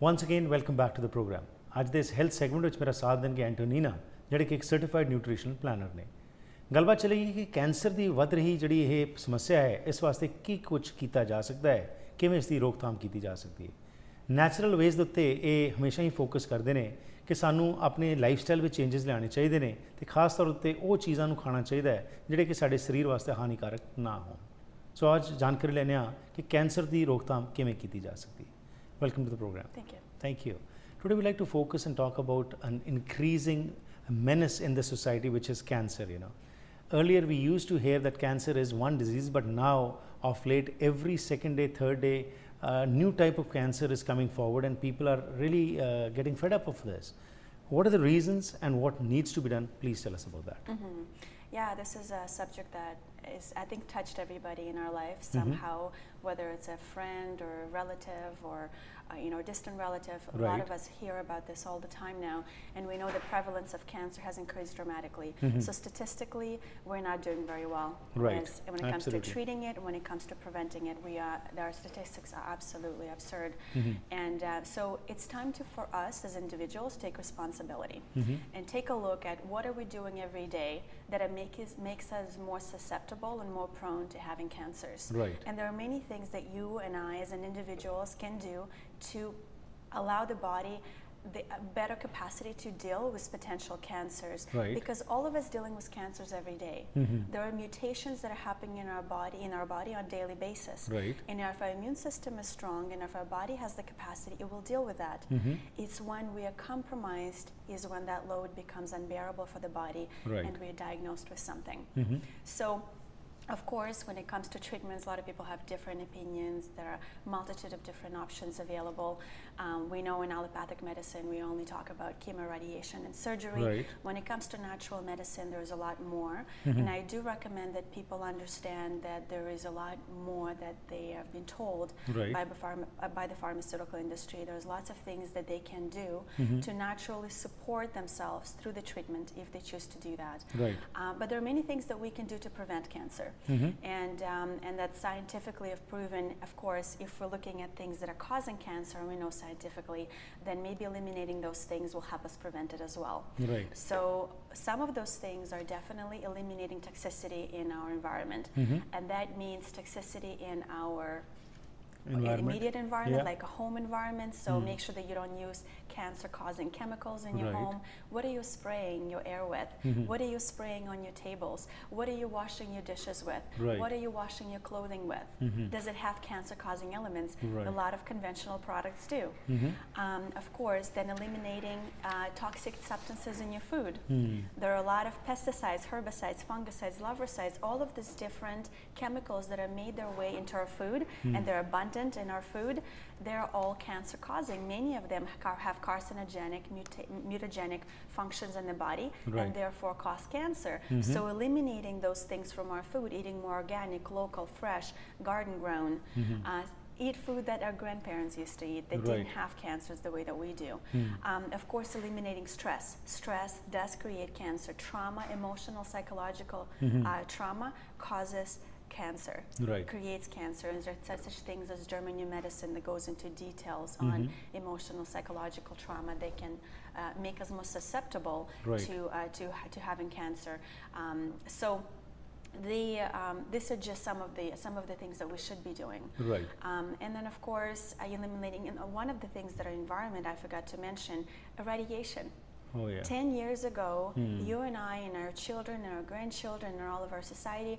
Once again, welcome back to the program. ਅੱਜ ਦੇ ਇਸ ਹੈਲਥ ਸੈਗਮੈਂਟ ਵਿੱਚ ਮੇਰਾ ਸਾਥ ਦੇਣਗੇ ਐਂਟੋਨੀਨਾ, ਜਿਹੜੇ ਕਿ ਇੱਕ ਸਰਟੀਫਾਈਡ ਨਿਊਟ੍ਰੀਸ਼ਨਲ ਪਲਾਨਰ ਨੇ। ਗੱਲਬਾਤ ਚੱਲੇਗੀ ਕਿ ਕੈਂਸਰ ਦੀ ਵੱਧ ਰਹੀ ਜਿਹੜੀ ਇਹ ਸਮੱਸਿਆ ਹੈ, ਇਸ ਵਾਸਤੇ ਕੀ ਕੁਝ ਕੀਤਾ ਜਾ ਸਕਦਾ ਹੈ, ਕਿਵੇਂ ਇਸ ਦੀ ਰੋਕਥਾਮ ਕੀਤੀ ਜਾ ਸਕਦੀ ਹੈ। ਨੈਚੁਰਲ ਵੇਜ਼ ਦੇ ਉੱਤੇ ਇਹ ਹਮੇਸ਼ਾ ਹੀ ਫੋਕਸ ਕਰਦੇ ਨੇ ਕਿ ਸਾਨੂੰ ਆਪਣੇ ਲਾਈਫ ਸਟਾਈਲ ਵਿੱਚ ਚੇਂਜਸ ਲਿਆਉਣੇ ਚਾਹੀਦੇ ਨੇ ਅਤੇ ਖਾਸ ਤੌਰ ਉੱਤੇ ਉਹ ਚੀਜ਼ਾਂ ਨੂੰ ਖਾਣਾ ਚਾਹੀਦਾ ਹੈ ਜਿਹੜੇ ਕਿ ਸਾਡੇ ਸਰੀਰ ਵਾਸਤੇ ਹਾਨੀਕਾਰਕ ਨਾ ਹੋਣ। ਸੋ ਅੱਜ ਜਾਣਕਾਰੀ ਲੈਂਦੇ ਹਾਂ ਕਿ ਕੈਂਸਰ ਦੀ ਰੋਕਥਾਮ ਕਿਵੇਂ ਕੀਤੀ ਜਾ ਸਕਦੀ ਹੈ। Welcome to the program. Thank you. Thank you. Today we'd like to focus and talk about an increasing menace in the society, which is cancer. Earlier we used to hear that cancer is one disease, but now of late every second day, third day, new type of cancer is coming forward and people are really getting fed up of this. What are the reasons and what needs to be done? Please tell us about that. Yeah, this is a subject that is, I think, touched everybody in our life somehow, whether it's a friend or a relative or a distant relative. A lot of us hear about this all the time now, and we know the prevalence of cancer has increased dramatically. So statistically, we're not doing very well. Right. When it comes to treating it, when it comes to preventing it, our statistics are absolutely absurd. And so it's time for us as individuals to take responsibility and take a look at what are we doing every day that makes us more susceptible and more prone to having cancers. Right. And there are many things that you and I as an individuals can do to allow the body the better capacity to deal with potential cancers. Right. Because all of us dealing with cancers every day. There are mutations that are happening in our body on a daily basis. Right. And if our immune system is strong and if our body has the capacity, it will deal with that. It's when we are compromised is when that load becomes unbearable for the body. Right. And we are diagnosed with something. So of course, when it comes to treatments, a lot of people have different opinions. There are a multitude of different options available. We know in allopathic medicine, we only talk about chemo, radiation, and surgery. Right. When it comes to natural medicine, there's a lot more. And I do recommend that people understand that there is a lot more that they have been told by the pharmaceutical industry. There's lots of things that they can do to naturally support themselves through the treatment if they choose to do that. Right. But there are many things that we can do to prevent cancer. And that's scientifically proven. Of course, if we're looking at things that are causing cancer, and we know scientifically, then maybe eliminating those things will help us prevent it as well. Right. So some of those things are definitely eliminating toxicity in our environment. And that means toxicity in our immediate environment, like a home environment. So make sure that you don't use cancer-causing chemicals in your home. What are you spraying your air with? What are you spraying on your tables? What are you washing your dishes with? What are you washing your clothing with? Does it have cancer-causing elements? A lot of conventional products do. Of course, then eliminating toxic substances in your food. There are a lot of pesticides, herbicides, fungicides, larvicides, all of these different chemicals that have made their way into our food, and they're abundant in our food. They're all cancer causing. Many of them have carcinogenic, mutagenic functions in the body, and therefore cause cancer. So eliminating those things from our food, eating more organic, local, fresh, garden grown, eat food that our grandparents used to eat that didn't have cancers the way that we do. Of course, eliminating stress. Stress does create cancer. Trauma, emotional, psychological trauma causes cancer, creates cancer. And there are such things as German new medicine that goes into details on emotional, psychological trauma. They can make us more susceptible to having cancer. So these are just some of the things that we should be doing. And then of course, eliminating one of the things that are environment I forgot to mention, radiation. 10 years ago, you and I and our children and our grandchildren and all of our society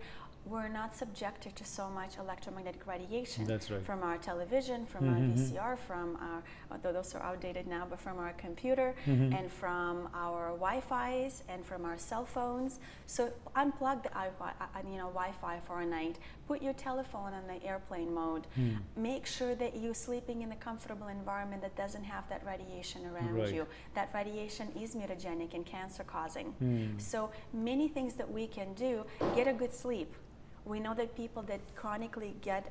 were not subjected to so much electromagnetic radiation. That's right. From our television, from our VCR, from our, although those are outdated now, but from our computer and from our Wi-Fi's and from our cell phones. So unplug the Wi-Fi for a night. Put your telephone on the airplane mode. Make sure that you're sleeping in a comfortable environment that doesn't have that radiation around you. That radiation is mutagenic and cancer causing. So many things that we can do. Get a good sleep. We know that people that chronically get,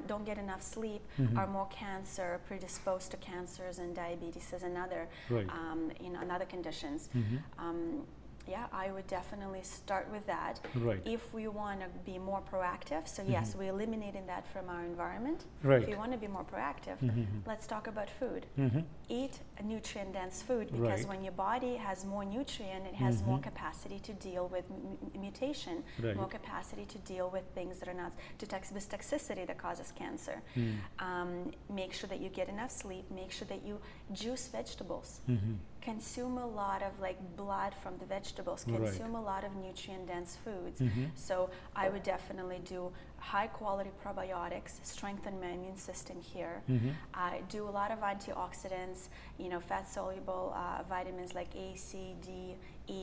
don't get enough sleep are more predisposed to cancers and diabetes and other, and other conditions. Yeah, I would definitely start with that. Right. If we want to be more proactive, so yes, we're eliminating that from our environment. Right. If you want to be more proactive, let's talk about food. Eat a nutrient-dense food, because Right. when your body has more nutrient, it has more capacity to deal with mutation, Right. more capacity to deal with things that are not, this toxicity that causes cancer. Make sure that you get enough sleep, make sure that you juice vegetables. Consume a lot of like blood from the vegetables, consume a lot of nutrient-dense foods. So I would definitely do high quality probiotics, strengthen my immune system here. I do a lot of antioxidants, fat soluble vitamins like A, C, D, E,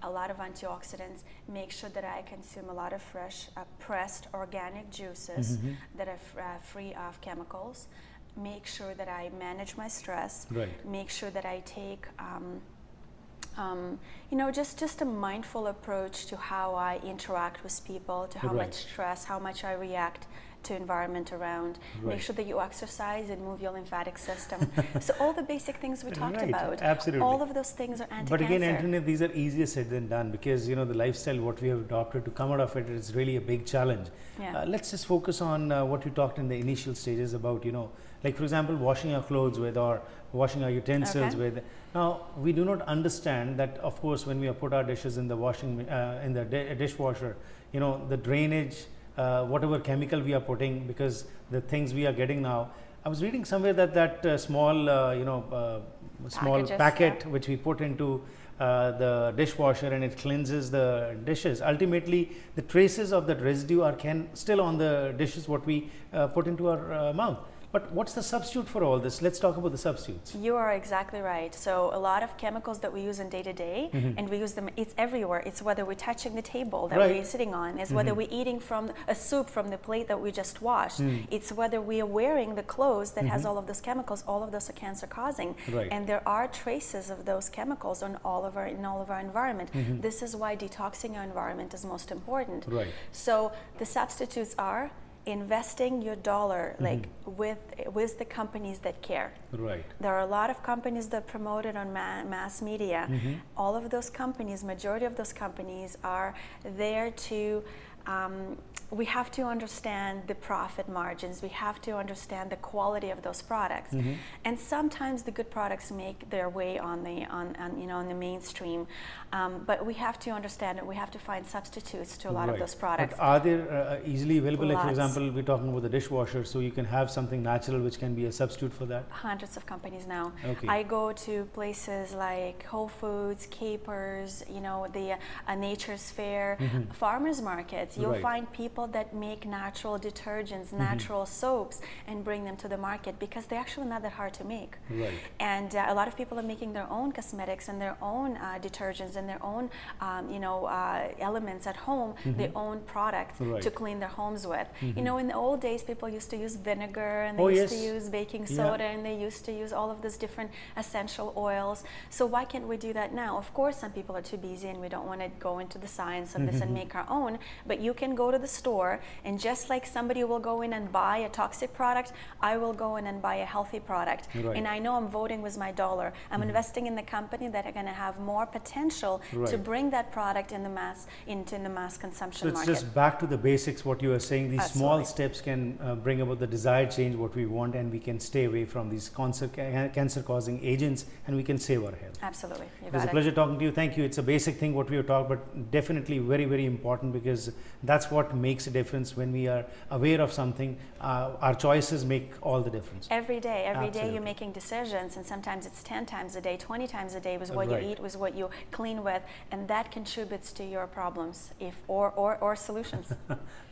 a lot of antioxidants. Make sure that I consume a lot of fresh pressed organic juices that are free of chemicals. Make sure that I manage my stress. Right. Make sure that I take just a mindful approach to how I interact with people, to how Right. much stress, how much I react to environment around. Right. Make sure that you exercise and move your lymphatic system. So all the basic things we talked Right, about, absolutely. all of those things are anti-cancer. But again, Antonina, these are easier said than done, because the lifestyle what we have adopted to come out of it is really a big challenge. Yeah. Let's just focus on what you talked in the initial stages about, like for example, washing our clothes with or washing our utensils with. Now, we do not understand that, of course, when we put our dishes in the dishwasher, the drainage, whatever chemical we are putting, because the things we are getting now. I was reading somewhere that small, small Packages, packet which we put into the dishwasher and it cleanses the dishes. Ultimately, the traces of that residue are still on the dishes what we put into our mouth. But what's the substitute for all this? Let's talk about the substitutes. You are exactly right. So a lot of chemicals that we use in day to day, and we use them, it's everywhere. It's whether we're touching the table that we're sitting on, it's whether we're eating from a soup from the plate that we just washed. It's whether we are wearing the clothes that has all of those chemicals. All of those are cancer causing. Right. And there are traces of those chemicals in all of our environment. This is why detoxing our environment is most important. Right. So the substitutes are investing your dollar with the companies that care. Right. There are a lot of companies that promote it on mass media. All of those companies, majority of those companies are there to we have to understand the profit margins. We have to understand the quality of those products. And sometimes the good products make their way on the mainstream. But we have to understand it. We have to find substitutes to a lot of those products. But are there easily available? Like for Lots. example, we're talking about the dishwasher, so you can have something natural which can be a substitute for that. Hundreds of companies now. Okay. I go to places like Whole Foods, Capers, the Nature's Fair, farmers markets. You'll Right. find people that make natural detergents, natural soaps, and bring them to the market because they're actually not that hard to make. Right. And a lot of people are making their own cosmetics and their own detergents and their own, elements at home, their own products Right. to clean their homes with. In the old days, people used to use vinegar and they Oh, used yes. to use baking Yeah. soda and they used to use all of these different essential oils. So why can't we do that now? Of course, some people are too busy and we don't want to go into the science of this and make our own, but you can go to the store and just like somebody will go in and buy a toxic product, I will go in and buy a healthy product. Right. And I know I'm voting with my dollar. I'm investing in the company that are going to have more potential to Right. bring that product into the mass consumption So it's market. just back to the basics, what you are saying. These small Absolutely. steps can bring about the desired change, what we want, and we can stay away from these cancer-causing agents, and we can save our health. Absolutely. You It was got a it. pleasure talking to you. Thank you. It's a basic thing what we have talked, but definitely very, very important, because that's what makes a difference. When we are aware of something, our choices make all the difference. Every day Absolutely. you're making decisions, and sometimes it's 10 times a day, 20 times a day with what Right. you eat, with what you clean with, and that contributes to your problems or solutions.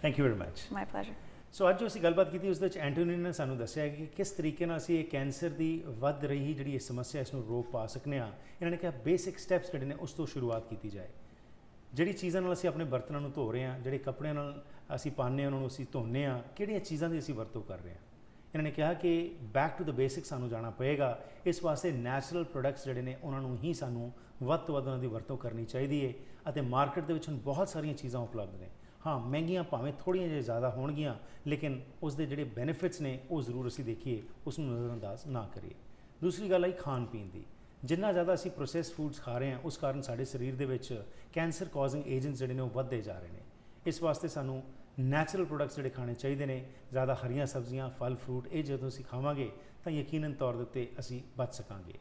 Thank you very much. My pleasure. ਸੋ ਅੱਜ ਜੋ ਅਸੀਂ ਗੱਲਬਾਤ ਕੀਤੀ ਉਸ ਦੇ ਵਿੱਚ ਐਂਟੋਨੀ ਨੇ ਸਾਨੂੰ ਦੱਸਿਆ ਕਿ ਕਿਸ ਤਰੀਕੇ ਨਾਲ ਅਸੀਂ ਇਹ ਕੈਂਸਰ ਦੀ ਵੱਧ ਰਹੀ ਜਿਹੜੀ ਇਹ ਸਮੱਸਿਆ ਇਸ ਨੂੰ ਰੋਕ ਪਾ ਸਕਨੇ ਆ। ਇਹਨਾਂ ਨੇ ਕਿਹਾ ਬੇਸਿਕ ਸਟੈਪਸ ਜਿਹੜੇ ਨੇ ਉਸ ਤੋਂ ਸ਼ੁਰੂਆਤ ਕੀਤੀ ਜਾਏ। ਜਿਹੜੀ ਚੀਜ਼ਾਂ ਨਾਲ ਅਸੀਂ ਆਪਣੇ ਬਰਤਨਾਂ ਨੂੰ ਧੋ ਰਹੇ ਹਾਂ, ਜਿਹੜੇ ਕੱਪੜਿਆਂ ਨਾਲ ਅਸੀਂ ਪਾਉਂਦੇ ਹਾਂ ਉਹਨਾਂ ਨੂੰ ਅਸੀਂ ਧੋਂਦੇ ਹਾਂ, ਕਿਹੜੀਆਂ ਚੀਜ਼ਾਂ ਦੀ ਅਸੀਂ ਵਰਤੋਂ ਕਰ ਰਹੇ ਹਾਂ। ਇਹਨਾਂ ਨੇ ਕਿਹਾ ਕਿ ਬੈਕ ਟੂ ਦ ਬੇਸਿਕ ਸਾਨੂੰ ਜਾਣਾ ਪਏਗਾ। ਇਸ ਵਾਸਤੇ ਨੈਚੁਰਲ ਪ੍ਰੋਡਕਟਸ ਜਿਹੜੇ ਨੇ ਉਹਨਾਂ ਨੂੰ ਹੀ ਸਾਨੂੰ ਵੱਧ ਤੋਂ ਵੱਧ ਉਹਨਾਂ ਦੀ ਵਰਤੋਂ ਕਰਨੀ ਚਾਹੀਦੀ ਹੈ। ਅਤੇ ਮਾਰਕੀਟ ਦੇ ਵਿੱਚ ਹੁਣ ਬਹੁਤ ਸਾਰੀਆਂ ਚੀਜ਼ਾਂ ਉਪਲਬਧ ਨੇ। ਹਾਂ, ਮਹਿੰਗੀਆਂ ਭਾਵੇਂ ਥੋੜ੍ਹੀਆਂ ਜਿਹੀਆਂ ਜ਼ਿਆਦਾ ਹੋਣਗੀਆਂ, ਲੇਕਿਨ ਉਸ ਦੇ ਜਿਹੜੇ ਬੈਨੀਫਿਟਸ ਨੇ ਉਹ ਜ਼ਰੂਰ ਅਸੀਂ ਦੇਖੀਏ, ਉਸ ਨੂੰ ਨਜ਼ਰਅੰਦਾਜ਼ ਨਾ ਕਰੀਏ। ਦੂਸਰੀ ਗੱਲ ਆਈ ਖਾਣ ਪੀਣ ਦੀ। ਜਿੰਨਾ ਜ਼ਿਆਦਾ ਅਸੀਂ ਪ੍ਰੋਸੈਸ ਫੂਡਸ ਖਾ ਰਹੇ ਹਾਂ ਉਸ ਕਾਰਨ ਸਾਡੇ ਸਰੀਰ ਦੇ ਵਿੱਚ ਕੈਂਸਰ ਕਾਜ਼ਿੰਗ ਏਜੰਟਸ ਜਿਹੜੇ ਨੇ ਉਹ ਵੱਧਦੇ ਜਾ ਰਹੇ ਨੇ। ਇਸ ਵਾਸਤੇ ਸਾਨੂੰ ਨੈਚੁਰਲ ਪ੍ਰੋਡਕਟਸ ਜਿਹੜੇ ਖਾਣੇ ਚਾਹੀਦੇ ਨੇ, ਜ਼ਿਆਦਾ ਹਰੀਆਂ ਸਬਜ਼ੀਆਂ, ਫਲ ਫਰੂਟ, ਇਹ ਜਦੋਂ ਅਸੀਂ ਖਾਵਾਂਗੇ ਤਾਂ ਯਕੀਨਨ ਤੌਰ ਦੇ ਉੱਤੇ ਅਸੀਂ ਬਚ ਸਕਾਂਗੇ।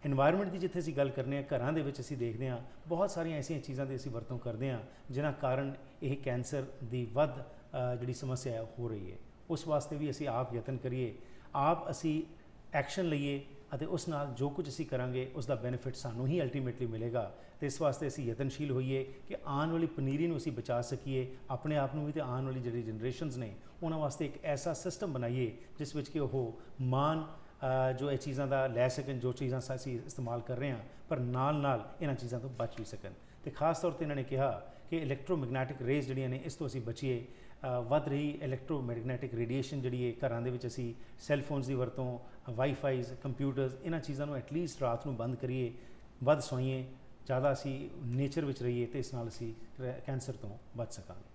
ਇਨਵਾਇਰਨਮੈਂਟ ਦੀ ਜਿੱਥੇ ਅਸੀਂ ਗੱਲ ਕਰਨੇ ਆ, ਘਰਾਂ ਦੇ ਵਿੱਚ ਅਸੀਂ ਦੇਖਦੇ ਹਾਂ ਬਹੁਤ ਸਾਰੀਆਂ ਐਸੀਆਂ ਚੀਜ਼ਾਂ ਦੀ ਅਸੀਂ ਵਰਤੋਂ ਕਰਦੇ ਹਾਂ ਜਿਨ੍ਹਾਂ ਕਾਰਨ ਇਹ ਕੈਂਸਰ ਦੀ ਵੱਧ ਜਿਹੜੀ ਸਮੱਸਿਆ ਹੈ ਹੋ ਰਹੀ ਹੈ। ਉਸ ਵਾਸਤੇ ਵੀ ਅਸੀਂ ਆਪ ਯਤਨ ਕਰੀਏ, ਆਪ ਅਸੀਂ ਐਕਸ਼ਨ ਲਈਏ ਅਤੇ ਉਸ ਨਾਲ ਜੋ ਕੁਝ ਅਸੀਂ ਕਰਾਂਗੇ ਉਸ ਦਾ ਬੈਨੀਫਿਟ ਸਾਨੂੰ ਹੀ ਅਲਟੀਮੇਟਲੀ ਮਿਲੇਗਾ। ਅਤੇ ਇਸ ਵਾਸਤੇ ਅਸੀਂ ਯਤਨਸ਼ੀਲ ਹੋਈਏ ਕਿ ਆਉਣ ਵਾਲੀ ਪਨੀਰੀ ਨੂੰ ਅਸੀਂ ਬਚਾ ਸਕੀਏ, ਆਪਣੇ ਆਪ ਨੂੰ ਵੀ ਅਤੇ ਆਉਣ ਵਾਲੀ ਜਿਹੜੀ ਜਨਰੇਸ਼ਨਸ ਨੇ ਉਹਨਾਂ ਵਾਸਤੇ ਇੱਕ ਐਸਾ ਸਿਸਟਮ ਬਣਾਈਏ ਜਿਸ ਵਿੱਚ ਕਿ ਉਹ ਮਾਣ ਜੋ ਇਹ ਚੀਜ਼ਾਂ ਦਾ ਲੈ ਸਕਣ, ਜੋ ਚੀਜ਼ਾਂ ਅਸੀਂ ਇਸਤੇਮਾਲ ਕਰ ਰਹੇ ਹਾਂ, ਪਰ ਨਾਲ ਨਾਲ ਇਹਨਾਂ ਚੀਜ਼ਾਂ ਤੋਂ ਬਚ ਵੀ ਸਕਣ। ਅਤੇ ਖਾਸ ਤੌਰ 'ਤੇ ਇਹਨਾਂ ਨੇ ਕਿਹਾ ਕਿ ਇਲੈਕਟ੍ਰੋਮੈਗਨੈਟਿਕ ਰੇਜ਼ ਜਿਹੜੀਆਂ ਨੇ ਇਸ ਤੋਂ ਅਸੀਂ ਬਚੀਏ। ਵੱਧ ਰਹੀ ਇਲੈਕਟ੍ਰੋਮੈਗਨੈਟਿਕ ਰੇਡੀਏਸ਼ਨ ਜਿਹੜੀ ਹੈ ਘਰਾਂ ਦੇ ਵਿੱਚ ਅਸੀਂ ਸੈੱਲਫੋਨਸ ਦੀ ਵਰਤੋਂ, ਵਾਈਫਾਈਜ਼, ਕੰਪਿਊਟਰਸ, ਇਹਨਾਂ ਚੀਜ਼ਾਂ ਨੂੰ ਐਟਲੀਸਟ ਰਾਤ ਨੂੰ ਬੰਦ ਕਰੀਏ, ਵੱਧ ਸੋਈਏ, ਜ਼ਿਆਦਾ ਅਸੀਂ ਨੇਚਰ ਵਿੱਚ ਰਹੀਏ ਅਤੇ ਇਸ ਨਾਲ ਅਸੀਂ ਕੈਂਸਰ ਤੋਂ ਬਚ ਸਕਾਂਗੇ।